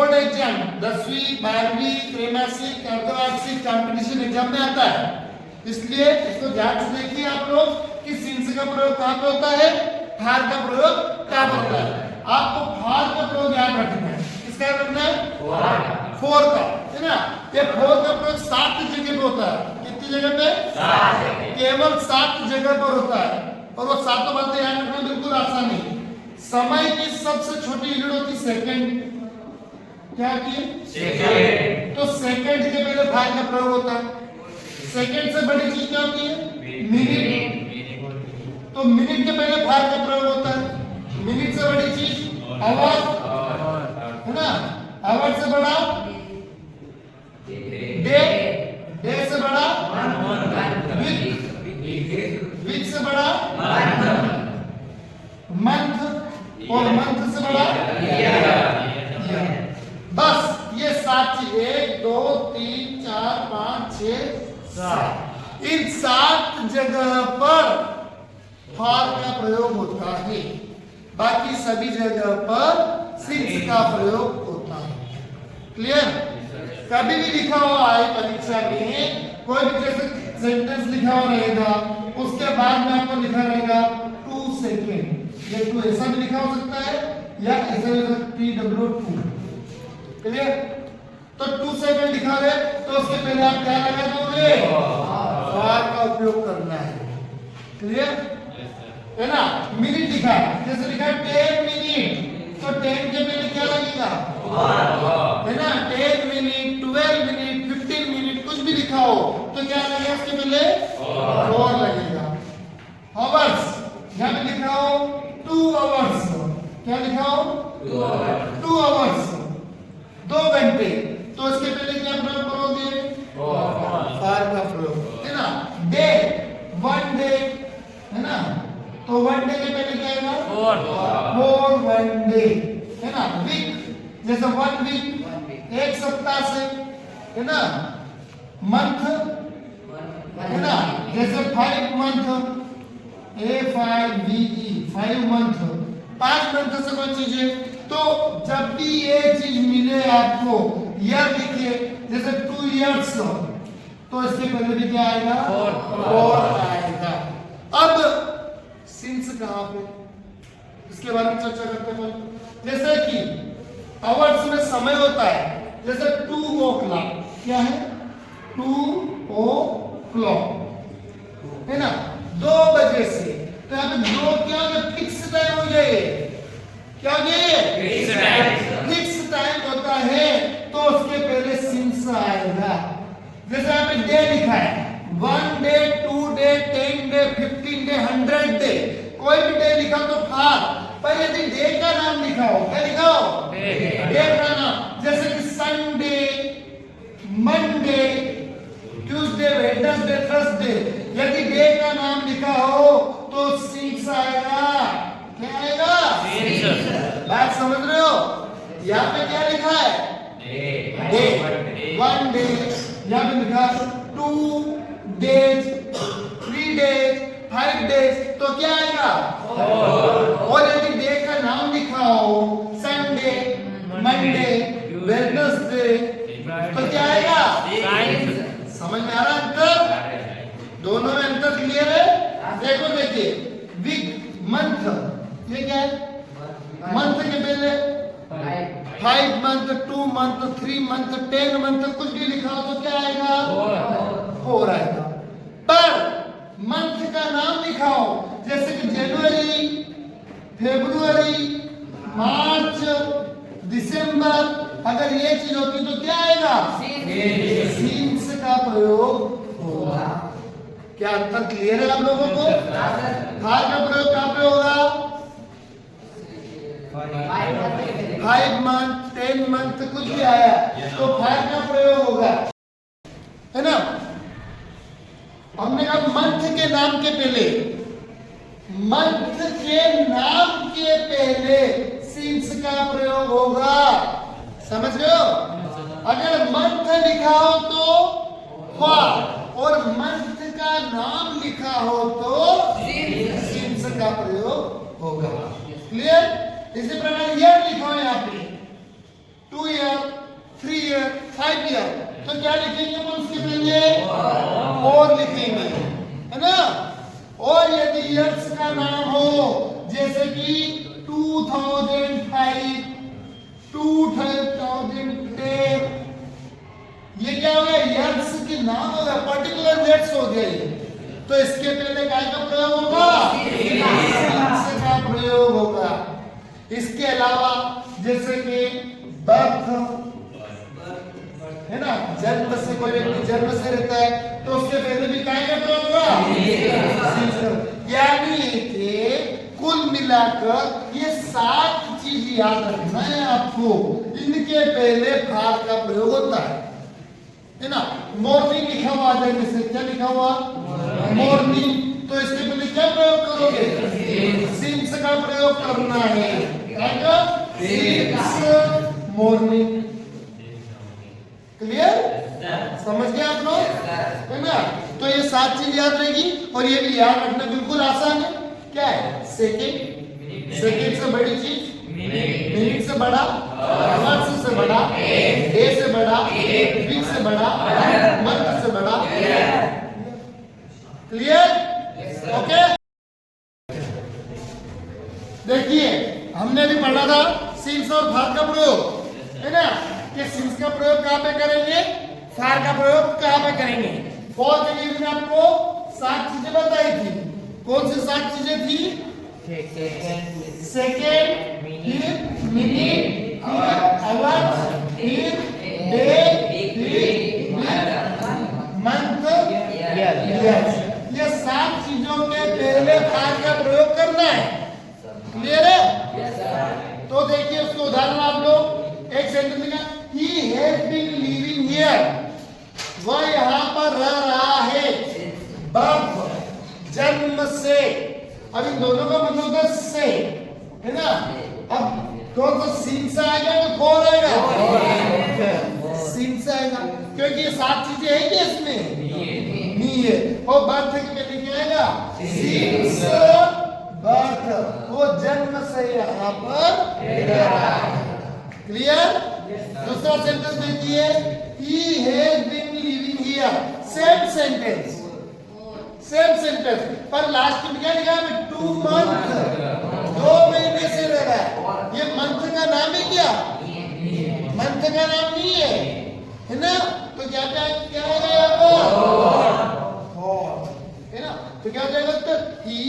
Board exam 10वीं 12वीं त्रैमासिक अर्धवार्षिक कंपटीशन एग्जाम में आता है, इसलिए इसको ध्यान से देखिए आप लोग कि सिंस का प्रयोग कहां पे होता है, फार का प्रयोग कहां पे होता है। आपको फार का प्रयोग याद रखना है। किसका याद रखना है? फोर का, है ना। ये फोर का प्रयोग 7 जगह पे होता है। कितनी जगह पे? 7 केवल 7 जगह पर होता है, और वो सातों बातें याद रखना बिल्कुल आसान नहीं। समय की सबसे छोटी यूनिट होती सेकंड। क्या होती है? सेकंड। तो सेकंड के पहले फार का प्रयोग होता है। सेकंड से बड़ी चीज क्या होती है? मिनट। तो मिनट के पहले फार का प्रयोग होता है। मिनट से बड़ी चीज आवर, है ना। आवर से बड़ा डे, डे से बड़ा वीक, वीक से बड़ा मंथ, और मंथ से बड़ा ईयर। बस ये 7 चीज, 1 2 3 4 5 6 7, इन 7 जगह पर फार का प्रयोग होता है। बाकी सभी जगह पर सिंस का प्रयोग होता है। क्लियर? कभी भी लिखा हुआ है परीक्षा में, कोई भी जैसे सेंटेंस लिखा हुआ रहेगा, उसके बाद में आपको लिखा रहेगा 2 सेकेंड। ये 2 ऐसा भी लिखा हो सकता है, या ऐसा भी लिखा TW2। क्लियर? तो 2 सेकेंड लिखा है, तो उसके पहले आप क्या लगा दोगे? फार का उपयोग करना है। क्लियर? है ना। मिनट लिखा है, जैसे लिखा 10 मिनट, तो 10 के पहले क्या लगेगा? है ना। 10 मिनट 12 मिनट 15 मिनट कुछ भी लिखा हो तो क्या लगेगा उसके पहले? 4 लगेगा। आवर्स, यहाँ पे लिखा हो 2 आवर्स, क्या लिखा हो? 2 आवर्स, 2 घंटे, तो इसके पहले क्या प्रयोग करोगे? फार का प्रयोग, है ना। डे, 1 डे, है ना, तो 1 डे के पहले क्या आएगा? 4 1 डे, है ना। वीक, जैसे 1 वीक 1 सप्ताह से, है ना। मंथ, है ना, जैसे 5 मंथ, AFIVE 5 मंथ, 5 मंथ से कोई चीज है, तो जब भी ये चीज मिले आपको, ईयर लिखिए, जैसे 2 इयर्स, तो इसके पहले भी क्या आएगा? 4 आएगा। अब सिंस कहां पे, इसके बारे में चर्चा करते हैं। जैसे कि आवर्स में समय होता है, जैसे 2 o'clock, क्या है? 2 o'clock, है ना, 2 बजे से। तो यहाँ पे 2 क्या हो गया? फिक्स टाइम हो गया। क्या हो गया? फिक्स टाइम होता है, तो उसके पहले सिंस आएगा। जैसे यहाँ पे डे लिखा है, 1 day 2 day 10 day 15 day 100 day, कोई भी डे लिखा तो फार, पर यदि डे का नाम लिखा हो, क्या लिखा हो? डे का नाम, जैसे कि Sunday, Monday, Tuesday, Wednesday, Thursday, यदि डे का नाम लिखा हो तो सिंस आएगा। क्या आएगा? बात समझ रहे हो? यहाँ पे क्या लिखा है? डे, 1 डे, यहाँ पे लिखा 2 डेज 3 डेज 5 डेज, तो क्या आएगा? और यदि डे का नाम लिखा हो संडे, मंडे, वेडनेसडे, तो क्या आएगा? समझ में आ रहा अंतर? दोनों में अंतर क्लियर है? देखो देखिए, वीक, मंथ, ये क्या है? मंथ के पहले 5 मंथ 2 मंथ 3 मंथ 10 मंथ कुछ भी लिखा हो तो क्या आएगा? 4 आएगा। पर मंथ का नाम लिखा हो, जैसे कि जनवरी, फरवरी, मार्च, दिसंबर, अगर ये चीज होती तो क्या आएगा? सिंस का प्रयोग होगा। क्या अंतर क्लियर है आप लोगों को? फार का प्रयोग कहां पे होगा? 5 मंथ 10 मंथ कुछ भी आया तो फार का प्रयोग होगा, है ना। हमने कहा मंथ के नाम के पहले, मंथ के नाम के पहले सिंस का प्रयोग होगा। समझ रहे हो? अगर मंथ लिखा हो तो फार, और मंथ का नाम लिखा हो तो सिंस का प्रयोग होगा। क्लियर? इसी प्रकार ईयर लिखा है यहाँ पे 2 ईयर ईयर, तो क्या लिखेंगे हम उसके पहले? और लिखेंगे, है ना। और यदि ईयर्स का नाम हो जैसे कि 2005, 2010, ये क्या हो गया? ईयर्स के नाम हो गया, पर्टिकुलर डेट्स हो गया ये। तो इसके पहले काय का प्रयोग होगा? सिंस का प्रयोग होगा। इसके अलावा जैसे कि बर्थ, है ना, जन्म से कोई व्यक्ति जन्म से रहता है तो उसके पहले भी काय का प्रयोग होगा? यानी कि कुल मिलाकर ये 7 चीज याद रखना है आपको। इनके पहले फार का प्रयोग होता है ना। मॉर्निंग लिखा हुआ आ जाए, जैसे क्या लिखा हुआ? मॉर्निंग, तो इसके पहले क्या प्रयोग करोगे? सिंस का प्रयोग करना है। क्या? Since morning. क्लियर? समझ गए आप लोग, है ना। तो ये 7 चीज याद रहेगी और ये भी याद रखना बिल्कुल आसान है। क्या है? सेकेंड, सेकेंड से बड़ी चीज, मिनट से बड़ा, आवर्स से बड़ा, डे से बड़ा, वीक से बड़ा, मंथ से बड़ा। क्लियर? ओके। देखिए हमने भी पढ़ा था सिंस और फार का प्रयोग, है ना, कि सिंस का प्रयोग कहां पे करेंगे, फार का प्रयोग कहां पे करेंगे। फॉर के लिए मैंने आपको 7 चीजें बताई थी। कौन सी 7 चीजें थी? सेकेंड, फिर मिनट, फिर आवर्स, फिर डे, फिर मंथ, ईयर। ये 7 चीजों के पहले फार का प्रयोग करना है। क्लियर है? तो देखिए उसको उदाहरण आप लोग एक सेंटेंस लिखा, he has been living here, वह यहां पर रह रहा है। बर्थ, जन्म से, अब इन दोनों का मतलब होता है से, है ना। अब कौन सा सिंस आएगा तो फॉर आएगा? सिंस आएगा, क्योंकि ये 7 चीजें हैं क्या इसमें? नहीं है। और बर्थ के पहले क्या आएगा? सिंस बर्थ, वो जन्म से यहाँ पर रह रहा है। क्लियर? दूसरा सेंटेंस देखिए, he has been living here, same sentence, same sentence, पर लास्ट में क्या लिखा है? 2 मंथ, 2 महीने से रह रहा है। ये मंथ का नाम है क्या? मंथ का नाम नहीं है, है ना। तो क्या क्या क्या हो गया आपका? है ना। तो क्या हो जाएगा उत्तर? he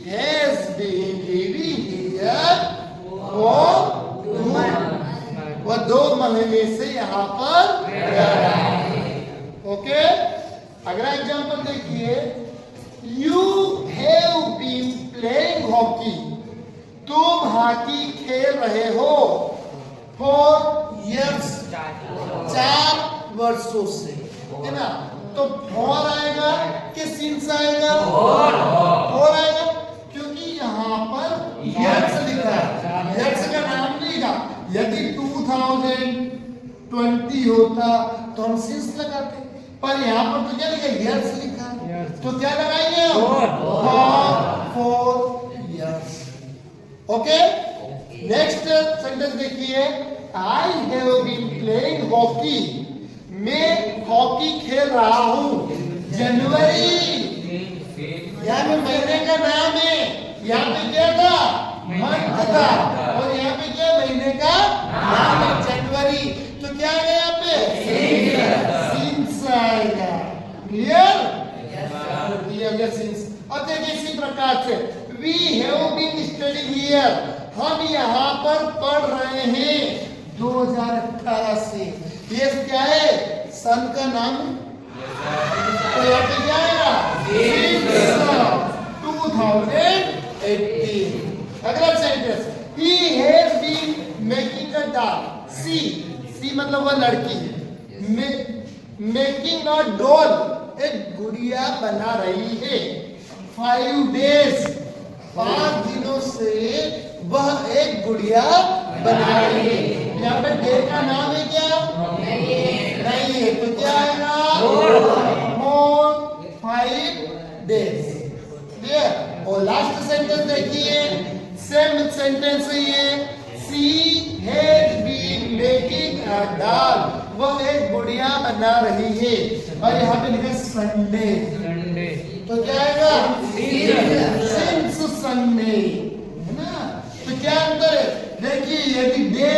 has been living here for 2 महीने से यहाँ पर रह रहा है। ओके। अगला एग्जांपल देखिए, you have been playing hockey, तुम हॉकी खेल रहे हो फॉर इयर्स, 4 वर्षों से, है ना। तो फॉर आएगा कि सिंस आएगा? फॉर आएगा, क्योंकि यहाँ पर इयर्स लिखा है, इयर्स का नाम नहीं लिखा। यदि 2020 होता तो हम सिंस लगाते, पर यहाँ पर तो क्या लिखा? इयर्स लिखा, तो क्या लगाएंगे? For years. Okay. Next sentence देखिए, I have been playing hockey, मैं हॉकी खेल रहा हूँ जनवरी, यहाँ पे महीने का नाम है, यहाँ पे क्या था? मंथ था, और यहाँ पे क्या महीने का नाम है? जनवरी। तो क्या आएगा यहाँ पे? सिंस आएगा। क्लियर? Clear since. और देखिए इसी प्रकार से we have been studying here, हम यहाँ पर पढ़ रहे हैं 2018 से। ये क्या है? सन का नाम, तो यहाँ पे क्या आएगा? 2018। अगला sentence, he has been making a doll, सी मतलब वह लड़की है, मेकिंग अ डॉल, एक गुड़िया बना रही है। 5 days, 5 दिनों से वह एक गुड़िया बना रही है। यहाँ पे डे का नाम है क्या? नहीं है, तो क्या आएगा? more 5 days। क्लियर? और लास्ट सेंटेंस देखिए, सेम सेंटेंस है ये, सी हैज बीन मेकिंग दाल, वो एक गुड़िया बना रही है और यहाँ पे लिखा संडे, तो क्या आएगा सिंस संडे, है ना। तो क्या अंतर है देखिए, यदि डे